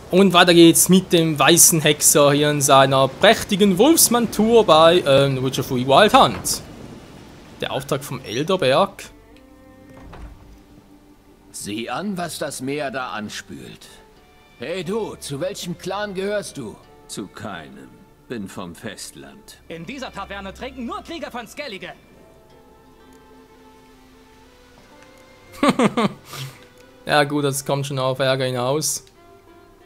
Und weiter geht's mit dem weißen Hexer hier in seiner prächtigen Wolfsmann-Tour bei Witcher 3 Wild Hunt. Der Auftrag vom Elderberg. Sieh an, was das Meer da anspült. Hey du, zu welchem Clan gehörst du? Zu keinem. Bin vom Festland. In dieser Taverne trinken nur Krieger von Skellige. Ja gut, das kommt schon auf Ärger hinaus.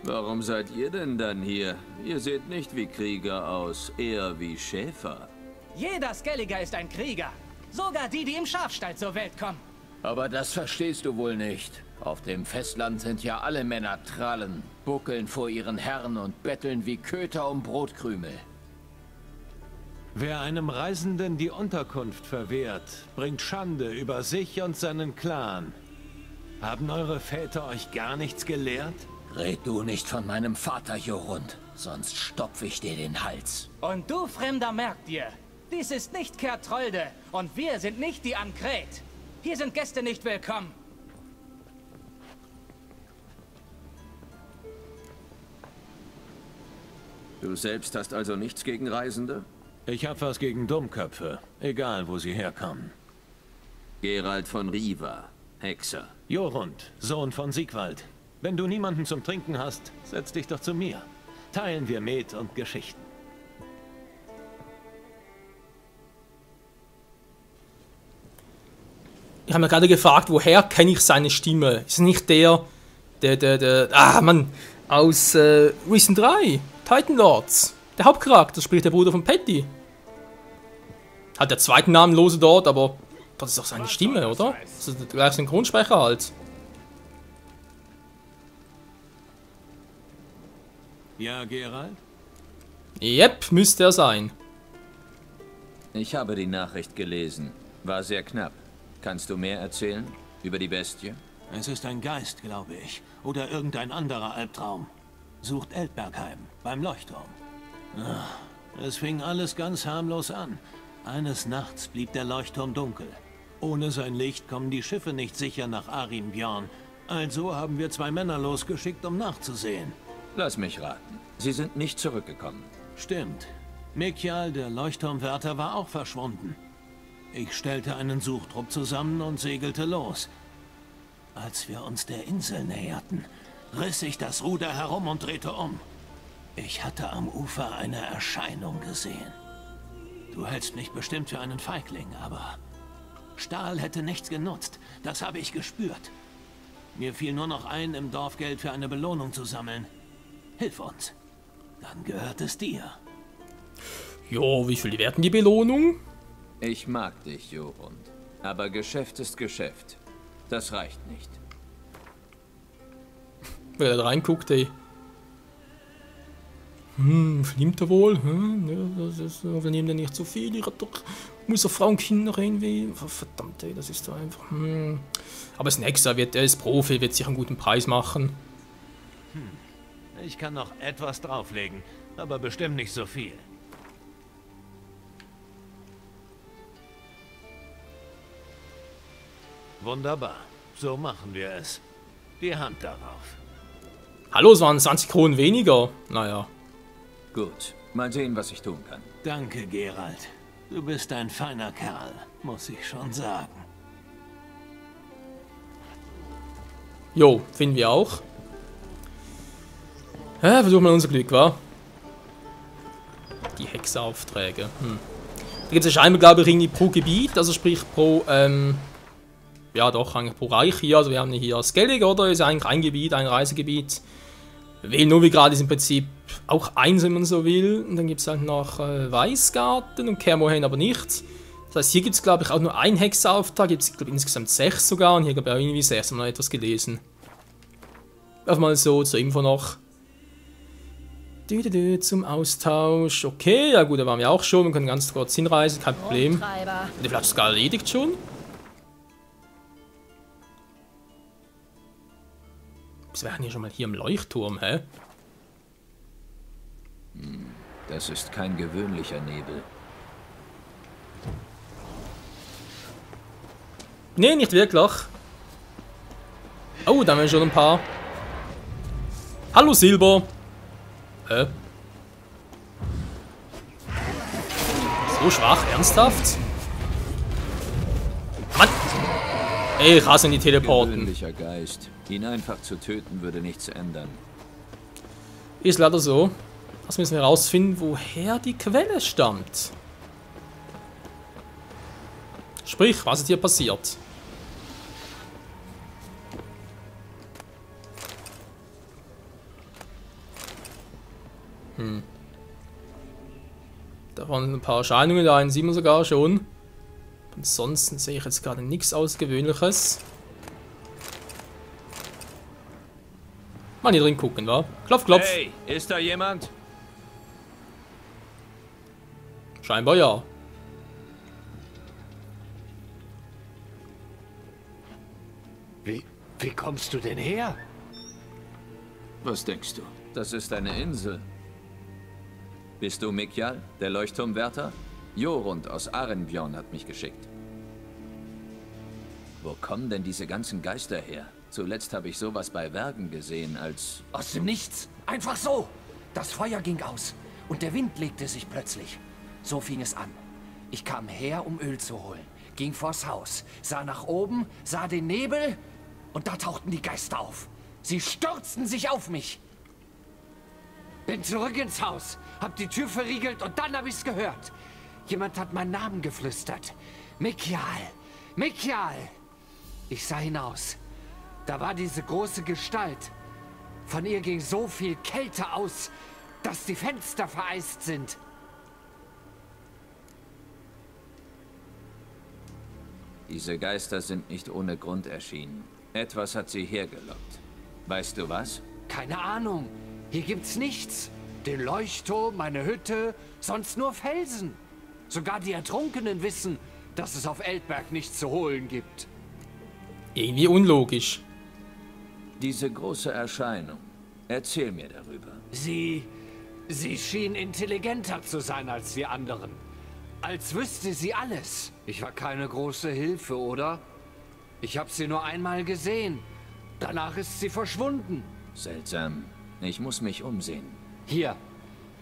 Warum seid ihr denn dann hier? Ihr seht nicht wie Krieger aus, eher wie Schäfer. Jeder Skelliger ist ein Krieger. Sogar die, die im Schafstall zur Welt kommen. Aber das verstehst du wohl nicht. Auf dem Festland sind ja alle Männer Trallen, buckeln vor ihren Herren und betteln wie Köter um Brotkrümel. Wer einem Reisenden die Unterkunft verwehrt, bringt Schande über sich und seinen Clan. Haben eure Väter euch gar nichts gelehrt? Red du nicht von meinem Vater, Jorund, sonst stopf ich dir den Hals. Und du, Fremder, merk dir, dies ist nicht Kertrolde und wir sind nicht die Ankret. Hier sind Gäste nicht willkommen. Du selbst hast also nichts gegen Reisende? Ich hab was gegen Dummköpfe, egal wo sie herkommen. Geralt von Riva, Hexer. Jorund, Sohn von Siegwald. Wenn du niemanden zum Trinken hast, setz dich doch zu mir. Teilen wir Met und Geschichten. Ich habe mir gerade gefragt, woher kenne ich seine Stimme? Ist es nicht der aus Risen 3, Titan Lords. Der Hauptcharakter spricht der Bruder von Patty. Hat der zweiten namenlose dort, aber das ist doch seine Stimme, oder? Das ist der gleiche Synchronsprecher halt. Ja, Geralt? Yep, müsste er sein. Ich habe die Nachricht gelesen. War sehr knapp. Kannst du mehr erzählen? Über die Bestie? Es ist ein Geist, glaube ich. Oder irgendein anderer Albtraum. Sucht Eldbergheim, beim Leuchtturm. Es fing alles ganz harmlos an. Eines Nachts blieb der Leuchtturm dunkel. Ohne sein Licht kommen die Schiffe nicht sicher nach Arimbjorn. Also haben wir 2 Männer losgeschickt, um nachzusehen. Lass mich raten. Sie sind nicht zurückgekommen. Stimmt. Mikjal, der Leuchtturmwärter, war auch verschwunden. Ich stellte einen Suchtrupp zusammen und segelte los. Als wir uns der Insel näherten, riss ich das Ruder herum und drehte um. Ich hatte am Ufer eine Erscheinung gesehen. Du hältst mich bestimmt für einen Feigling, aber Stahl hätte nichts genutzt. Das habe ich gespürt. Mir fiel nur noch ein, im Dorf Geld für eine Belohnung zu sammeln. Hilf uns. Dann gehört es dir. Jo, wie viel werten die Belohnung? Ich mag dich, Jorund. Aber Geschäft ist Geschäft. Das reicht nicht. Wer da reinguckt, ey. Nimmt er wohl? Wir nehmen ja nicht so viel. Ich hab doch... Muss er Frauen und Kinder irgendwie... Verdammt, ey, das ist doch einfach... Aber das nächste, er ist Profi, wird sich einen guten Preis machen. Ich kann noch etwas drauflegen, aber bestimmt nicht so viel. Wunderbar, so machen wir es. Die Hand darauf. Hallo, es waren 20 Kronen weniger. Naja. Gut, mal sehen, was ich tun kann. Danke, Geralt. Du bist ein feiner Kerl, muss ich schon sagen. Jo, finden wir auch. Versuchen wir unser Glück, wa? Die Hexeraufträge. Da gibt es ja scheinbar, glaube ich, irgendwie pro Gebiet, also sprich pro, ja doch, eigentlich pro Reich hier. Also wir haben hier Skellig, oder? Ist eigentlich ein Gebiet, ein Reisegebiet. Wählen nur wie gerade ist im Prinzip auch eins, wenn man so will. Und dann gibt es halt noch Weißgarten und Kermohen aber nichts. Das heißt, hier gibt es, glaube ich, auch nur einen Hexerauftrag. Gibt es, glaube ich, insgesamt 6 sogar. Und hier gab es auch irgendwie 6, haben wir noch etwas gelesen. Einfach mal so zur Info noch. Zum Austausch. Okay, ja gut, da waren wir auch schon. Wir können ganz kurz hinreisen, kein Problem. Die vielleicht sogar erledigt schon. Wir wären hier schon mal hier im Leuchtturm, hä? Das ist kein gewöhnlicher Nebel. Nee, nicht wirklich. Oh, da haben wir schon ein paar. Hallo Silber. So schwach, ernsthaft? Mann! Ey, ich hasse die Teleporten. Gewöhnlicher Geist. Ihn einfach zu töten würde nichts ändern. Ist leider so. Das müssen wir herausfinden, woher die Quelle stammt. Sprich, was ist hier passiert? Da waren ein paar Erscheinungen, da einen sieht man sogar schon. Ansonsten sehe ich jetzt gerade nichts Außergewöhnliches. Mal hier drin gucken, wa? Klopf, klopf. Hey, ist da jemand? Scheinbar ja. Wie kommst du denn her? Was denkst du? Das ist eine Insel. Bist du Mikjal, der Leuchtturmwärter? Jorund aus Arenbjorn hat mich geschickt. Wo kommen denn diese ganzen Geister her? Zuletzt habe ich sowas bei Wergen gesehen, als... Aus dem Nichts. Einfach so. Das Feuer ging aus und der Wind legte sich plötzlich. So fing es an. Ich kam her, um Öl zu holen, ging vors Haus, sah nach oben, sah den Nebel und da tauchten die Geister auf. Sie stürzten sich auf mich. Bin zurück ins Haus, hab die Tür verriegelt und dann hab ich's gehört. Jemand hat meinen Namen geflüstert. Mikjal, Mikjal. Ich sah hinaus. Da war diese große Gestalt. Von ihr ging so viel Kälte aus, dass die Fenster vereist sind. Diese Geister sind nicht ohne Grund erschienen. Etwas hat sie hergelockt. Weißt du was? Keine Ahnung. Hier gibt's nichts. Den Leuchtturm, meine Hütte, sonst nur Felsen. Sogar die Ertrunkenen wissen, dass es auf Eldberg nichts zu holen gibt. Irgendwie unlogisch. Diese große Erscheinung. Erzähl mir darüber. Sie schien intelligenter zu sein als wir anderen. Als wüsste sie alles. Ich war keine große Hilfe, oder? Ich habe sie nur einmal gesehen. Danach ist sie verschwunden. Seltsam. Ich muss mich umsehen. Hier,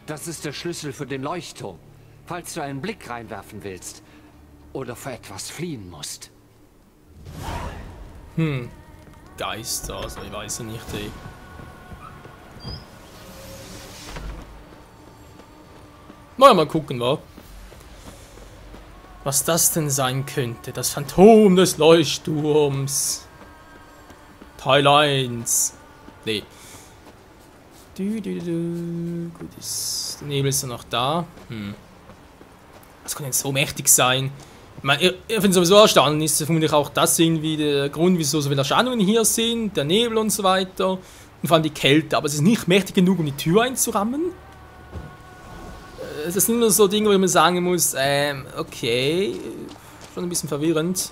das ist der Schlüssel für den Leuchtturm. Falls du einen Blick reinwerfen willst oder vor etwas fliehen musst. Geister, also ich weiß ja nicht, ey. Mal gucken, wa? Was das denn sein könnte. Das Phantom des Leuchtturms. Teil 1. Nee. Gut, der Nebel ist ja noch da. Was kann denn so mächtig sein? Ich meine, ich finde sowieso erstaunlich, ist vermutlich auch das irgendwie der Grund, wieso so viele Erscheinungen hier sind, der Nebel und so weiter. Und vor allem die Kälte, aber es ist nicht mächtig genug, um die Tür einzurammen. Das sind nur so Dinge, wo man sagen muss, okay, schon ein bisschen verwirrend.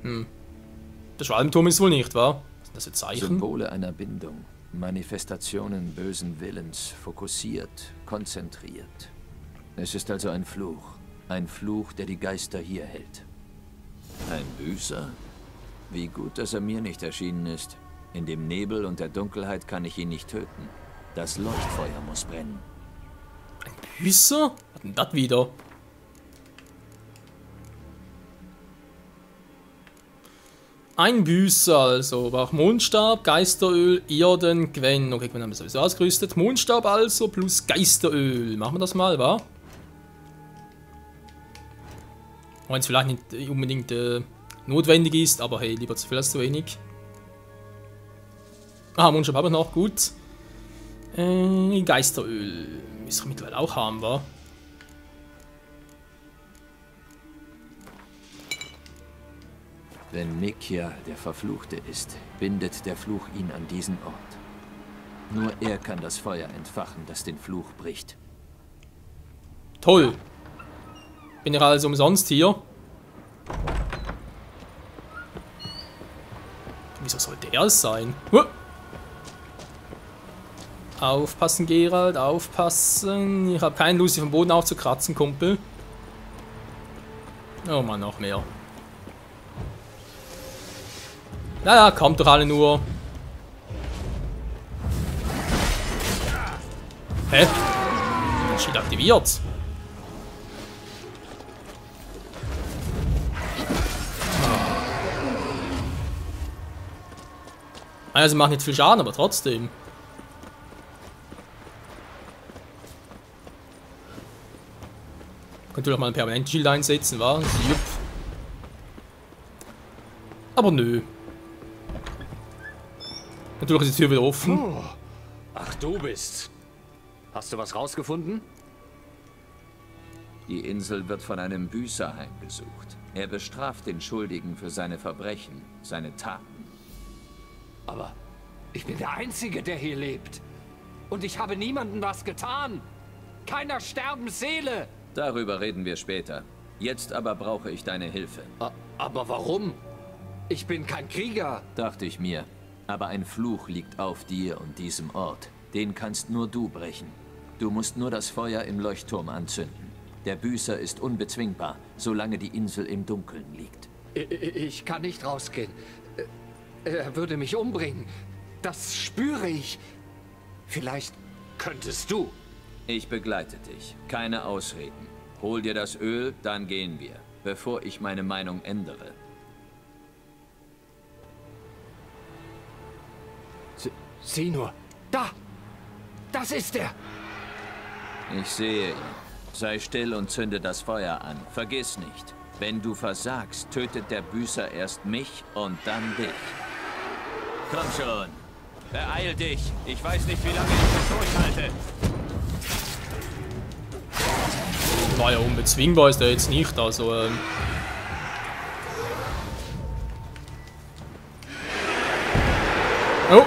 Der Schwalbenturm ist wohl nicht, wahr? Das sind Zeichen. Symbole einer Bindung. Manifestationen bösen Willens, fokussiert, konzentriert. Es ist also ein Fluch. Ein Fluch, der die Geister hier hält. Ein Büßer? Wie gut, dass er mir nicht erschienen ist. In dem Nebel und der Dunkelheit kann ich ihn nicht töten. Das Leuchtfeuer muss brennen. Ein Büßer? Was denn das wieder? Ein Büßer, also braucht Mondstab, Geisteröl, Irden, Gwen. Okay, wir haben das sowieso ausgerüstet. Mondstab also plus Geisteröl. Machen wir das mal, wa? Auch wenn es vielleicht nicht unbedingt notwendig ist, aber hey, lieber zu viel als zu wenig. Ah, Mondstab habe ich noch, gut. Geisteröl. Müssen wir mittlerweile auch haben, wa? Wenn Mikjal der Verfluchte ist, bindet der Fluch ihn an diesen Ort. Nur er kann das Feuer entfachen, das den Fluch bricht. Toll. Bin ich also umsonst hier? Wieso sollte er es sein? Aufpassen, Geralt, aufpassen. Ich habe keine Lust, vom Boden aufzukratzen, Kumpel. Oh Mann, noch mehr. Naja, kommt doch alle nur. Hä? Shit aktiviert. Also macht nicht viel Schaden, aber trotzdem. Könnte doch mal einen permanenten Schild einsetzen, wa? Jupp. Aber nö. Natürlich ist die Tür wieder offen. Oh. Ach, du bist's. Hast du was rausgefunden? Die Insel wird von einem Büßer heimgesucht. Er bestraft den Schuldigen für seine Verbrechen, seine Taten. Aber ich bin der Einzige, der hier lebt. Und ich habe niemandem was getan. Keiner Sterbensseele. Darüber reden wir später. Jetzt aber brauche ich deine Hilfe. Aber warum? Ich bin kein Krieger. Dachte ich mir. Aber ein Fluch liegt auf dir und diesem Ort. Den kannst nur du brechen. Du musst nur das Feuer im Leuchtturm anzünden. Der Büßer ist unbezwingbar, solange die Insel im Dunkeln liegt. Ich kann nicht rausgehen. Er würde mich umbringen. Das spüre ich. Vielleicht könntest du. Ich begleite dich. Keine Ausreden. Hol dir das Öl, dann gehen wir, bevor ich meine Meinung ändere. Sieh nur. Da! Das ist er! Ich sehe ihn. Sei still und zünde das Feuer an. Vergiss nicht, wenn du versagst, tötet der Büßer erst mich und dann dich. Komm schon. Beeil dich. Ich weiß nicht, wie lange ich das durchhalte. War ja unbezwingbar, ist er jetzt nicht, also Oh!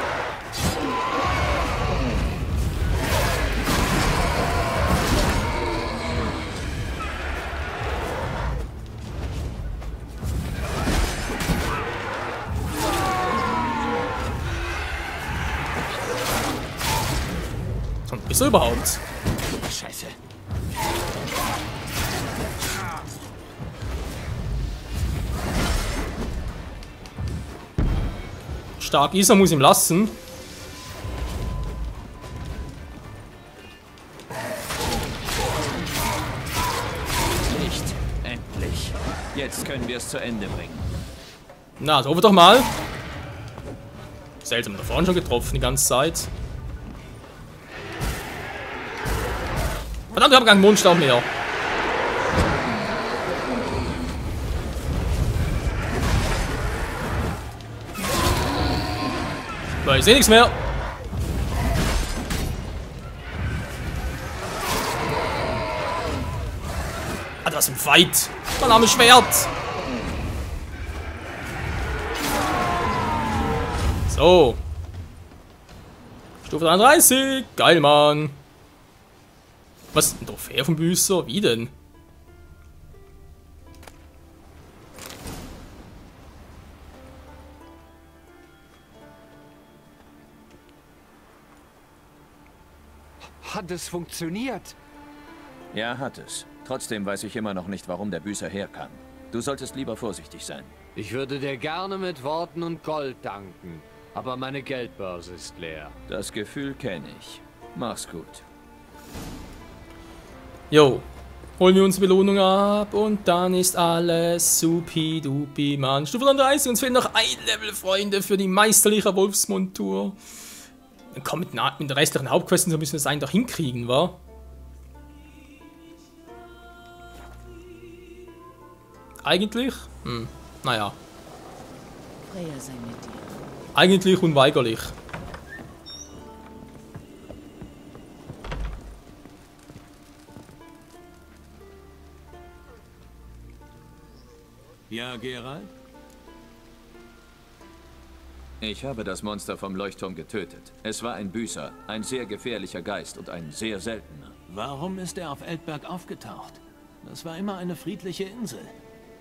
Ist er überhaupt? Scheiße. Stark ist er, muss ihm lassen. Nicht. Endlich. Jetzt können wir es zu Ende bringen. Na, da doch mal. Seltsam, da vorne schon getroffen die ganze Zeit. Verdammt, wir haben keinen Mondstab mehr. Weil ich sehe nichts mehr. Ah, das ist ein Fight. Mein armes Schwert. So. Stufe 33. Geil, Mann. Was? Ein Trophäe vom Büßer? Wie denn? Hat es funktioniert? Ja, hat es. Trotzdem weiß ich immer noch nicht, warum der Büßer herkam. Du solltest lieber vorsichtig sein. Ich würde dir gerne mit Worten und Gold danken, aber meine Geldbörse ist leer. Das Gefühl kenne ich. Mach's gut. Jo. Holen wir uns Belohnung ab und dann ist alles supi-dupi, Mann. Stufe 33, uns fehlt noch ein Level, Freunde, für die meisterliche Wolfsmontur. Dann komm, mit der restlichen Hauptquesten, so müssen wir es eigentlich doch hinkriegen, wa? Eigentlich? Naja. Freya sei mit dir. Eigentlich unweigerlich. Ja, Geralt? Ich habe das Monster vom Leuchtturm getötet. Es war ein Büßer, ein sehr gefährlicher Geist und ein sehr seltener. Warum ist er auf Eldberg aufgetaucht? Das war immer eine friedliche Insel.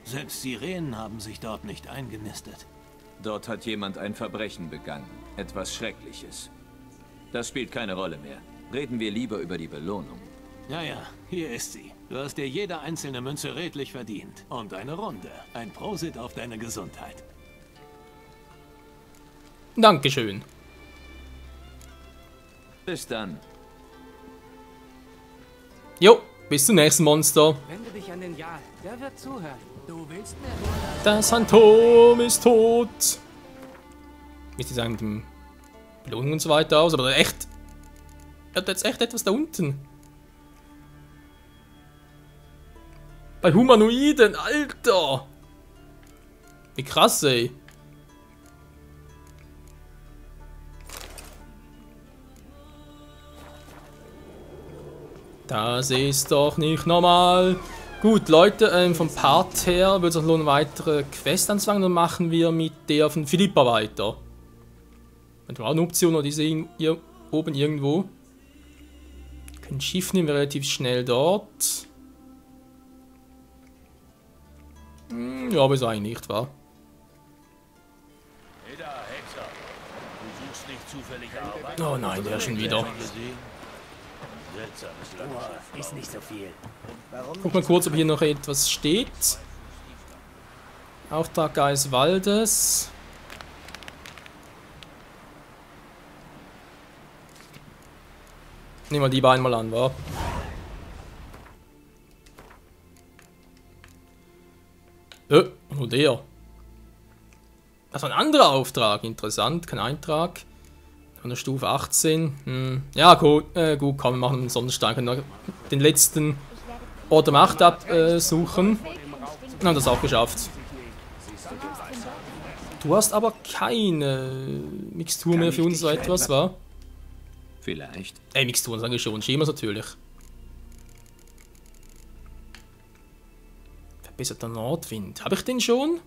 Selbst Sirenen haben sich dort nicht eingenistet. Dort hat jemand ein Verbrechen begangen. Etwas Schreckliches. Das spielt keine Rolle mehr. Reden wir lieber über die Belohnung. Ja, hier ist sie. Du hast dir jede einzelne Münze redlich verdient. Und eine Runde. Ein Prosit auf deine Gesundheit. Dankeschön. Bis dann. Jo, bis zum nächsten Monster. Wende dich an den Jarl. Der wird zuhören. Du willst mir... Das Phantom ist tot. Wie sieht es eigentlich mit dem Belohnung und so weiter aus? Aber echt... Er hat jetzt echt etwas da unten. Bei Humanoiden, Alter! Wie krass, ey. Das ist doch nicht normal. Gut, Leute, vom Part her würde es auch lohnen, weitere Quest anzufangen. Dann machen wir mit der von Philippa weiter. Das war auch eine Option, oder die sehen hier oben irgendwo. Ein Schiff nehmen wir relativ schnell dort. Ja, aber ist eigentlich nicht wahr. Hey da, Hexer. Du suchst nicht zufällig Arbeit? Oh nein, der schon wieder. Ist nicht so viel. Guck mal kurz, ob hier noch etwas steht. Auftrag Geist Waldes. Nehmen wir die beiden mal an, wa? Nur der. Das war ein anderer Auftrag, interessant, kein Eintrag. Von der Stufe 18. Ja, gut, gut, komm, wir machen einen Sonnenstein. Können wir den letzten Ort der Macht absuchen. Und haben das auch geschafft. Du hast aber keine Mixtur mehr für uns, so etwas, wa? Vielleicht. Mixturen sage ich schon, Schemas natürlich. Verbesserter Nordwind. Habe ich den schon?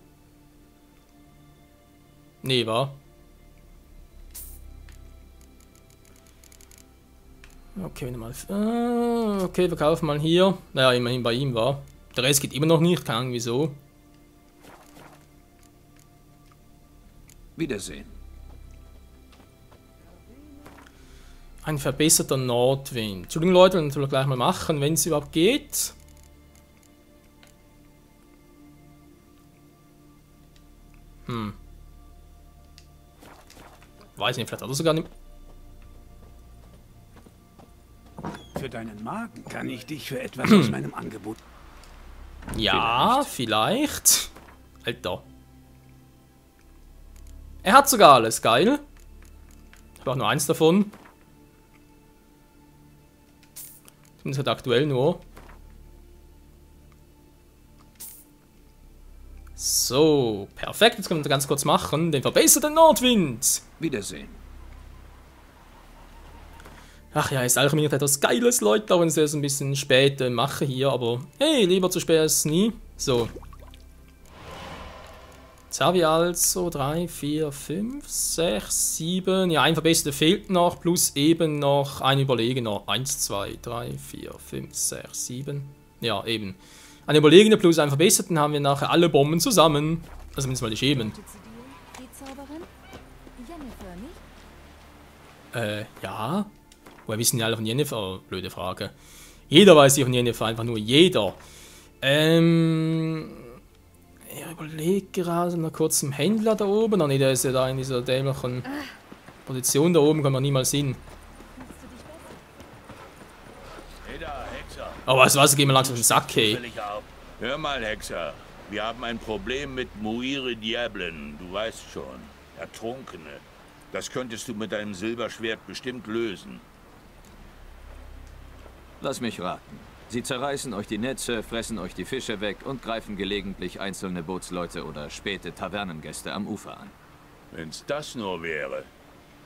Nee, war. Okay, mal. Okay, wir kaufen mal hier. Naja, immerhin bei ihm war. Der Rest geht immer noch nicht, keine Ahnung wieso. Wiedersehen. Ein verbesserter Nordwind. Entschuldigung Leute, dann wir gleich mal machen, wenn es überhaupt geht. Weiß nicht, vielleicht hat er sogar nicht. Für deinen Magen kann ich dich für etwas aus meinem Angebot... Ja, vielleicht. Alter. Er hat sogar alles, geil. Ich habe auch nur eins davon. Zumindest halt aktuell nur. So, perfekt. Jetzt können wir ganz kurz machen. Den verbesserten Nordwind. Wiedersehen. Ach ja, ist Alchemie etwas Geiles, Leute. Auch wenn ich es ein bisschen spät mache hier. Aber hey, lieber zu spät als nie. So. Jetzt habe ich also 3, 4, 5, 6, 7. Ja, ein verbesserter fehlt noch. Plus eben noch ein Überlegener. 1, 2, 3, 4, 5, 6, 7. Ja, eben. Ein Überlegener plus einen verbesserten haben wir nachher alle Bomben zusammen. Also zumindest mal die Schemen. Ja. Woher wissen die alle von Yennefer? Blöde Frage. Jeder weiß die von Yennefer, einfach nur jeder. Ich überlege gerade noch kurz zum Händler da oben. Oh ne, der ist ja da in dieser dämlichen Position da oben, kann man niemals hin. Oh, was, gehen wir langsam auf den Sack, hey. Hör mal, Hexer. Wir haben ein Problem mit Muire Diablen. Du weißt schon. Ertrunkene. Das könntest du mit deinem Silberschwert bestimmt lösen. Lass mich raten. Sie zerreißen euch die Netze, fressen euch die Fische weg und greifen gelegentlich einzelne Bootsleute oder späte Tavernengäste am Ufer an. Wenn's das nur wäre.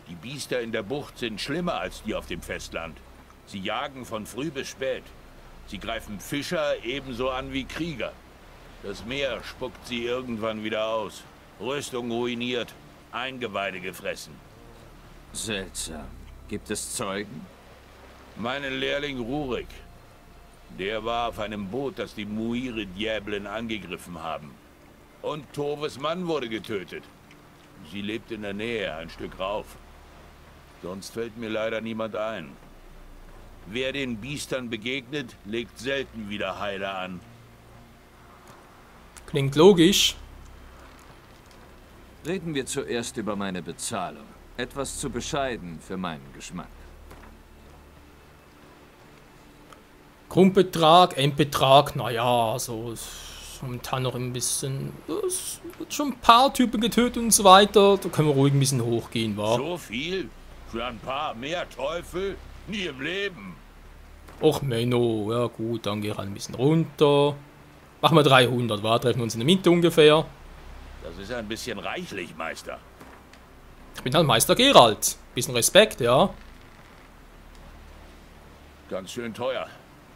Die Biester in der Bucht sind schlimmer als die auf dem Festland. Sie jagen von früh bis spät. Sie greifen Fischer ebenso an wie Krieger. Das Meer spuckt sie irgendwann wieder aus. Rüstung ruiniert, Eingeweide gefressen. Seltsam. Gibt es Zeugen? Meinen Lehrling Rurik. Der war auf einem Boot, das die Muire Diablen angegriffen haben. Und Toves Mann wurde getötet. Sie lebt in der Nähe, ein Stück rauf. Sonst fällt mir leider niemand ein. Wer den Biestern begegnet, legt selten wieder Heile an. Klingt logisch. Reden wir zuerst über meine Bezahlung. Etwas zu bescheiden für meinen Geschmack. Grundbetrag, Endbetrag, naja, also momentan noch ein bisschen. Es wird schon ein paar Typen getötet und so weiter. Da können wir ruhig ein bisschen hochgehen, wa? So viel? Für ein paar mehr Teufel? Nie im Leben. Och, Menno, ja gut, dann geh halt ein bisschen runter. Machen wir 300, wa? Treffen wir uns in der Mitte ungefähr. Das ist ein bisschen reichlich, Meister. Ich bin halt Meister Geralt. Bisschen Respekt, ja. Ganz schön teuer.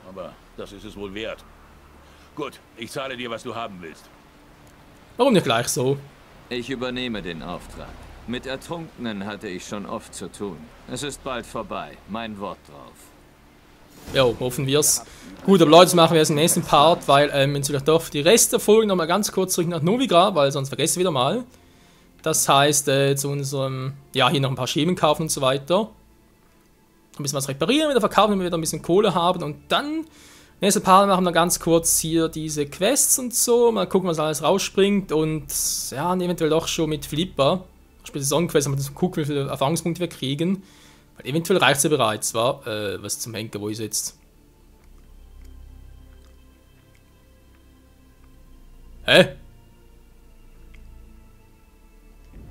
Aber das ist es wohl wert. Gut, ich zahle dir, was du haben willst. Warum nicht gleich so? Ich übernehme den Auftrag. Mit Ertrunkenen hatte ich schon oft zu tun. Es ist bald vorbei. Mein Wort drauf. Jo, hoffen wir's. Gut, aber Leute, das machen wir jetzt im nächsten Part, weil jetzt will ich doch die Rest der Folge nochmal ganz kurz zurück nach Novigrad, weil sonst vergesse ich wieder mal. Das heißt, zu unserem, ja, hier noch ein paar Schemen kaufen und so weiter. Ein bisschen was reparieren, wieder verkaufen, wenn wir wieder ein bisschen Kohle haben und dann, nächste Part machen wir ganz kurz hier diese Quests und so, mal gucken, was alles rausspringt und, ja, und eventuell doch schon mit Philippa, spielt die Sonnenquest, mal gucken, wie viele Erfahrungspunkte wir kriegen. Weil eventuell reicht es ja bereits, wa? Was zum Henker, wo ist jetzt? Hä?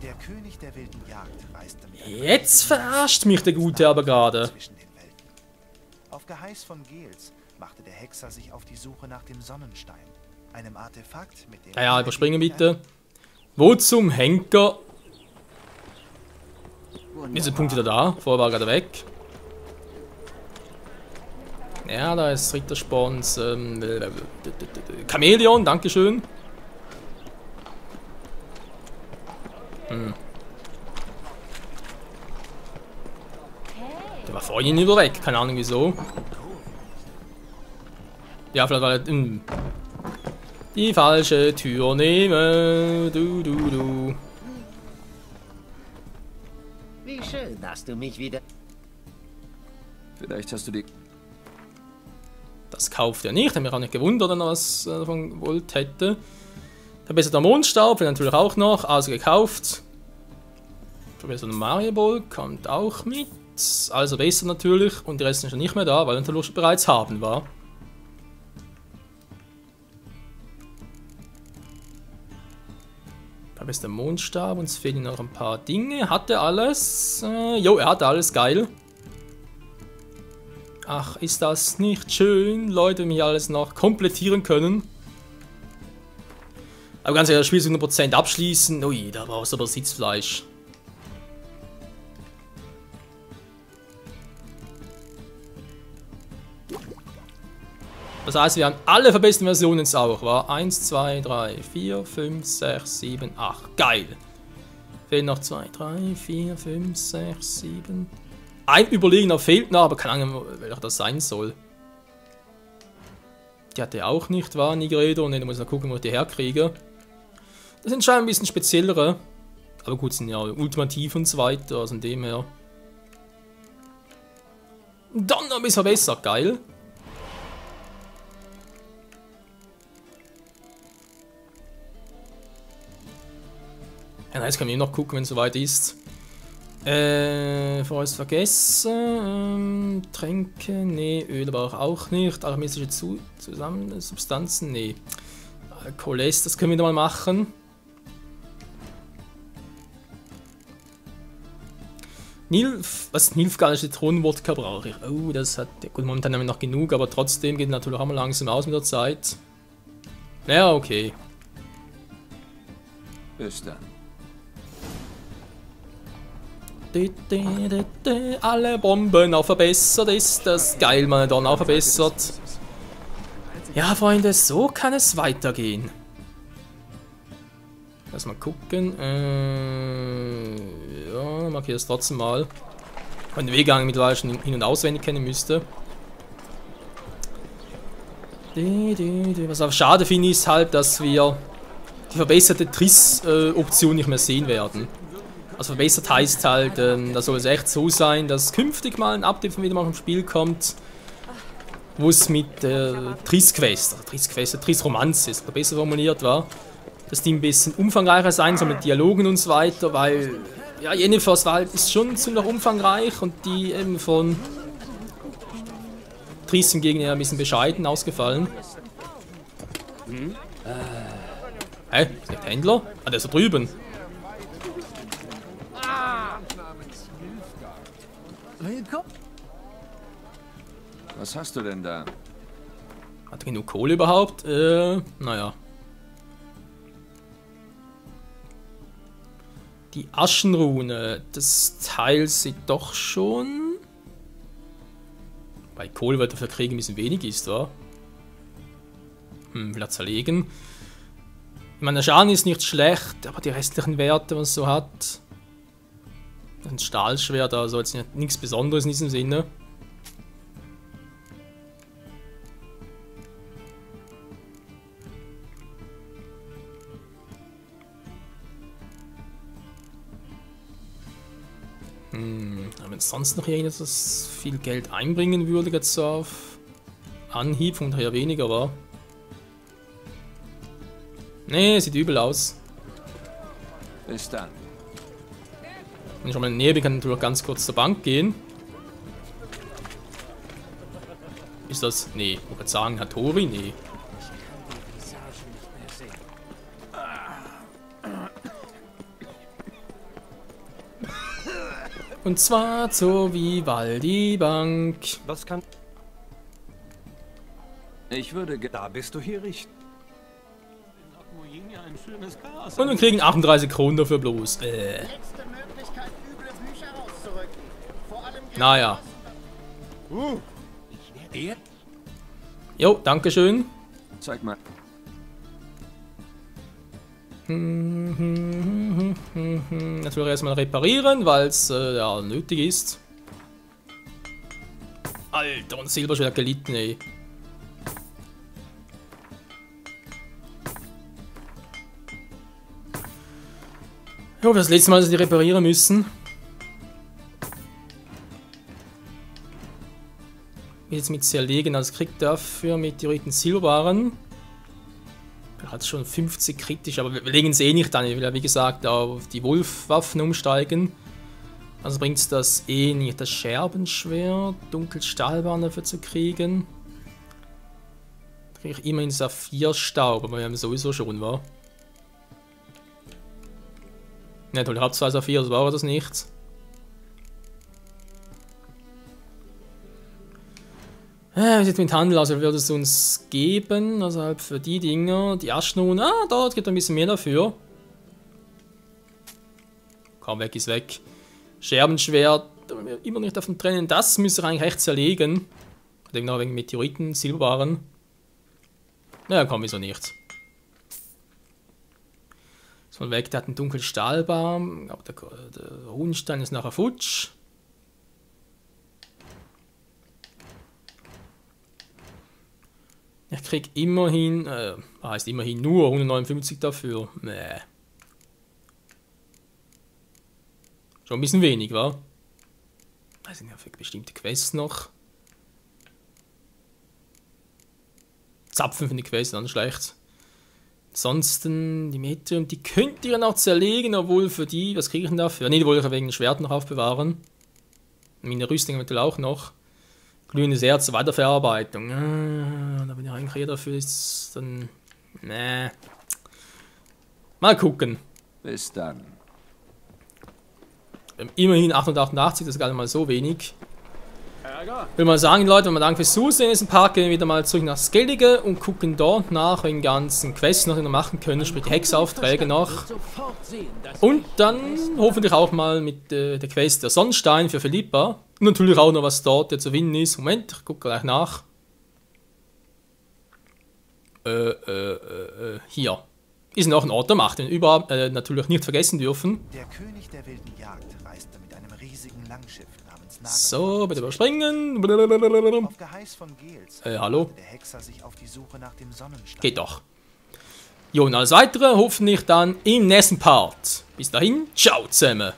Der König der wilden Jagd reiste mit Jetzt verarscht mich der Gute aber gerade. zwischen den Welten. Auf Geheiß von Gels machte der Hexer sich auf die Suche nach dem Sonnenstein, einem Artefakt, mit dem... Ja, überspringen bitte. Wo zum Henker? Ist der Punkt wieder da? Vorher war er gerade weg. Ja, da ist Ritterspons. Chamäleon, dankeschön. Der war vorhin wieder weg, keine Ahnung wieso. Ja, vielleicht war er die falsche Tür nehmen. Du. Wie schön, dass du mich wieder... Vielleicht hast du die... Das kauft er nicht, hätte mich auch nicht gewundert, wenn er was davon gewollt hätte. Verbesserter Mondstaub, wird natürlich auch noch, also gekauft. Verbesserter Mario Ball kommt auch mit. Also besser natürlich, und die Rest sind schon nicht mehr da, weil wir den Verlust bereits haben, war. Verbesserter Mondstab, uns fehlen noch ein paar Dinge. Hat er alles? Jo, er hat alles, geil. Ach, ist das nicht schön, Leute, wenn wir hier alles noch komplettieren können. Aber ganz ehrlich, das Spiel zu 100% abschließen. Ui, da brauchst du aber Sitzfleisch. Das heißt, wir haben alle verbesserten Versionen jetzt auch, wa? 1, 2, 3, 4, 5, 6, 7, 8. Geil. Fehlen noch 2, 3, 4, 5, 6, 7. Ein Überlegener fehlt noch, aber keine Ahnung, welcher das sein soll. Die hatte er auch nicht, war Nigredo, und dann muss ich noch gucken, wo ich die herkriege. Das sind schon ein bisschen speziellere. Aber gut, sind ja ultimativ und so weiter, also in dem her. Dann noch ein bisschen besser, geil. Ja, jetzt können wir noch gucken, wenn es soweit ist. Vorher vergessen. Tränke, nee. Öl aber auch nicht. Alchemistische Substanzen, nee. Alkoholes, das können wir wieder mal machen. Nilfgaardische Zitronenwodka brauche ich. Oh, das hat. Gut, momentan haben wir noch genug, aber trotzdem geht natürlich auch mal langsam aus mit der Zeit. Ja, okay. Bis dann. Alle Bomben auch verbessert, ist das geil, meine Damen, auch verbessert. Ja, Freunde, so kann es weitergehen. Lass mal gucken. Ja, markiere es trotzdem mal. Den Weggang mittlerweile schon hin- und auswendig kennen müsste. Was aber schade finde, ist halt, dass wir die verbesserte Triss-Option nicht mehr sehen werden. Also verbessert heißt halt, das soll es echt so sein, dass künftig mal ein Update von wieder mal vom Spiel kommt, wo es mit Triss-Quest, Triss-Romanze ist, besser formuliert war, dass die ein bisschen umfangreicher sein sollen mit Dialogen und so weiter, weil ja, Yennefers Wald ist schon ziemlich umfangreich und die eben von Triss hingegen eher ein bisschen bescheiden ausgefallen. Hä? Ist nicht der Händler? Ah, der ist da drüben. Willkommen. Was hast du denn da? Hat er genug Kohle überhaupt? Naja. Die Aschenrune, das Teil sieht doch schon... Bei Kohle wird er für Krieg ein bisschen wenig ist, wa? Will er zerlegen. Ich meine, der Schaden ist nicht schlecht, aber die restlichen Werte, was es so hat... Ein Stahlschwert, also jetzt nichts Besonderes in diesem Sinne. Wenn es sonst noch irgendetwas viel Geld einbringen würde, jetzt so auf Anhieb, von daher weniger war. Nee, sieht übel aus. Bis dann. Wenn ich schon mal in der Nähe bin, kann ich natürlich ganz kurz zur Bank gehen. Ist das? Nee, ich wollte sagen, Hattori? Nee. Und zwar zur Vivaldi-Bank. Was kann... Ich würde... Da bist du hier richtig. Und wir kriegen 38 Kronen dafür bloß. Naja. Jo, dankeschön. Zeig mal. Natürlich erstmal reparieren, weil es ja nötig ist. Alter, und Silberschwert gelitten, ey. Jo, das letzte Mal, dass die reparieren müssen. Jetzt mit zerlegen, also kriegt dafür Meteoriten Silberwaren. Er hat schon 50 kritisch, aber wir legen es eh nicht an. Ich will ja wie gesagt auf die Wolfwaffen umsteigen. Also bringt es das eh nicht. Das Scherbenschwert, Dunkelstahlbahn dafür zu kriegen. Da kriege ich immerhin Saphirstaub, aber wir haben sowieso schon, war. Ne, toll, ich habe 2 Saphir, das war das nicht. Wie sieht mit Handel aus? Würde es uns geben? Also halt für die Dinger, die Aschenrune. Ah, dort gibt ein bisschen mehr dafür. Kaum weg ist weg. Scherbenschwert, da will ich immer nicht davon trennen. Das müsste ich eigentlich recht zerlegen. Ich denke noch wegen Meteoriten, Silberwaren. Naja, komm, wieso nicht. Ist mal weg, der hat einen dunklen Stahlbaum. Aber der Runenstein ist nachher futsch. Ich krieg immerhin, heißt immerhin nur 159 dafür. Nee. Schon ein bisschen wenig, wa? Da sind ja für bestimmte Quests noch. Zapfen für die Quests, dann schlecht. Ansonsten, die Meteor, die könnt ihr noch zerlegen, obwohl für die, was kriege ich denn dafür? Ne, die wollte ich wegen dem Schwert noch aufbewahren. Meine Rüstung eventuell auch noch. Glühendes Erz, Weiterverarbeitung. Da bin ich eigentlich eher dafür, ist dann... Nee. Mal gucken. Bis dann. Immerhin 888, das ist gar nicht mal so wenig. Ich will mal sagen, Leute, wenn wir danken fürs Zusehen, ist ein paar gehen wieder mal zurück nach Skellige und gucken dort nach, wegen ganzen Quests noch, die wir machen können, sprich die Hexaufträge noch. Und dann hoffentlich auch mal mit der Quest der Sonnenstein für Philippa. Und natürlich auch noch, was dort zu gewinnen ist. Moment, ich gucke gleich nach. Hier. Ist noch ein Ort der Macht, den wir überhaupt natürlich nicht vergessen dürfen. Der König der wilden Jagd reiste mit einem riesigen Langschiff namens Nagelfar. So, bitte überspringen. Auf Geheiß von Gels hallo? der Hexer sich auf die Suche nach dem Sonnenstein. Geht doch. Jo, und alles weitere hoffentlich dann im nächsten Part. Bis dahin, ciao zusammen.